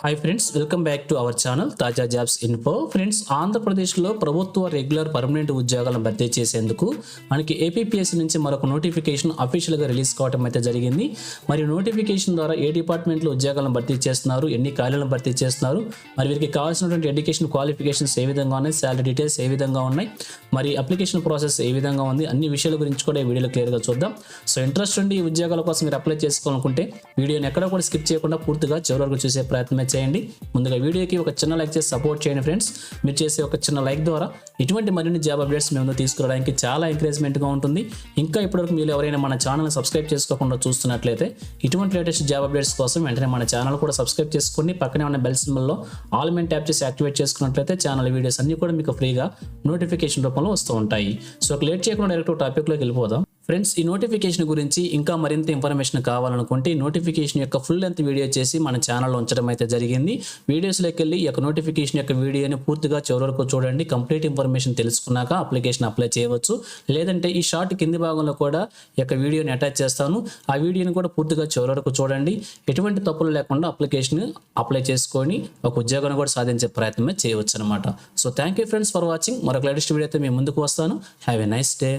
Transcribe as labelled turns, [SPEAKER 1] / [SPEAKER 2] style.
[SPEAKER 1] Hi friends, welcome back to our channel తాజా jobs info. Friends, ఆంధ్రప్రదేశ్లో ప్రభుత్వ regular permanent ఉద్యోగాలను భర్తీ చేసేందుకు మనకి ఏపీపీఎస్సీ నుంచి మరొక నోటిఫికేషన్ అఫీషియల్గా రిలీజ్ కావడం అయితే జరిగింది. మరి నోటిఫికేషన్ ద్వారా ఏ డిపార్ట్మెంట్లో ఉద్యోగాలను భర్తీ చేస్తున్నారు, ఎన్ని ఖాళీలను భర్తీ చేస్తున్నారు, మరి వీరికి కావాల్సినటువంటి ఎడ్యుకేషన్ క్వాలిఫికేషన్స్ ఏ విధంగా ఉన్నాయి, శాలరీ డీటెయిల్స్ ఏ విధంగా ఉన్నాయి, మరి అప్లికేషన్ ప్రాసెస్ ఏ విధంగా ఉంది, అన్ని విషయాల గురించి కూడా ఈ వీడియోలో క్లియర్గా చూద్దాం. సో ఇంట్రెస్ట్ ఉండి ఈ ఉద్యోగాల కోసం మీరు అప్లై చేసుకోవాలనుకుంటే వీడియోని ఎక్కడ కూడా స్కిప్ చేయకుండా పూర్తిగా చివరి వరకు చూసే ప్రయత్నం చేయండి. ముందుగా వీడియోకి ఒక చిన్న లైక్ చేసి సపోర్ట్ చేయండి ఫ్రెండ్స్. మీరు చేసే ఒక చిన్న లైక్ ద్వారా ఇటువంటి మరిన్ని జాబ్ అప్డేట్స్ మేము తీసుకురావడానికి చాలా ఎంకరేజ్మెంట్గా ఉంటుంది. ఇంకా ఇప్పటివరకు మీరు ఎవరైనా మన ఛానల్ని సబ్స్క్రైబ్ చేసుకోకుండా చూస్తున్నట్లయితే ఇటువంటి లేటెస్ట్ జాబ్ అప్డేట్స్ కోసం వెంటనే మన ఛానల్ కూడా సబ్స్క్రైబ్ చేసుకుని పక్కనే ఉన్న బెల్ సింబల్లో ఆల్ మెయిన్ ట్యాప్ చేసి యాక్టివేట్ చేసుకున్నట్లయితే ఛానల్ వీడియోస్ అన్ని కూడా మీకు ఫ్రీగా నోటిఫికేషన్ రూపంలో వస్తూ ఉంటాయి. సో లేట్ చేయకుండా డైరెక్ట్ టాపిక్లోకి వెళ్ళిపోదాం. ఫ్రెండ్స్, ఈ నోటిఫికేషన్ గురించి ఇంకా మరింత ఇన్ఫర్మేషన్ కావాలనుకుంటే ఈ నోటిఫికేషన్ యొక్క ఫుల్ లెంత్ వీడియో చేసి మన ఛానల్లో ఉంచడం అయితే జరిగింది. వీడియోస్లోకి వెళ్ళి ఈ యొక్క నోటిఫికేషన్ యొక్క వీడియోని పూర్తిగా చివరి వరకు చూడండి. కంప్లీట్ ఇన్ఫర్మేషన్ తెలుసుకున్నాక అప్లికేషన్ అప్లై చేయవచ్చు. లేదంటే ఈ షార్ట్ కింది భాగంలో కూడా ఈ యొక్క వీడియోని అటాచ్ చేస్తాను. ఆ వీడియోని కూడా పూర్తిగా చివరి వరకు చూడండి. ఎటువంటి తప్పులు లేకుండా అప్లికేషన్ అప్లై చేసుకొని ఒక ఉద్యోగాన్ని కూడా సాధించే ప్రయత్నమే చేయవచ్చు అనమాట. So thank you friends for watching. మరొక లేటెస్ట్ వీడియోతో మీ ముందుకు వస్తాను. Have a nice day.